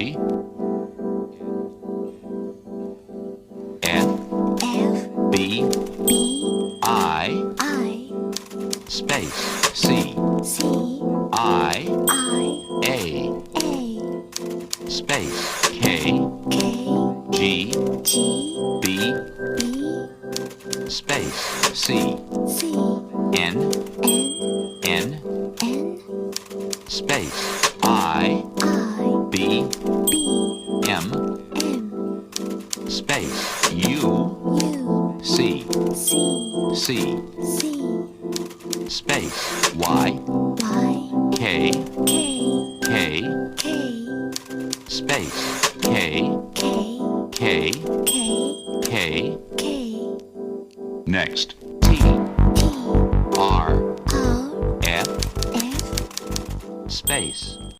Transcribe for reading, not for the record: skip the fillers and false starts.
Ready? F B I space C I A space K G B space C N space I B M space U C space Y K space K. Next.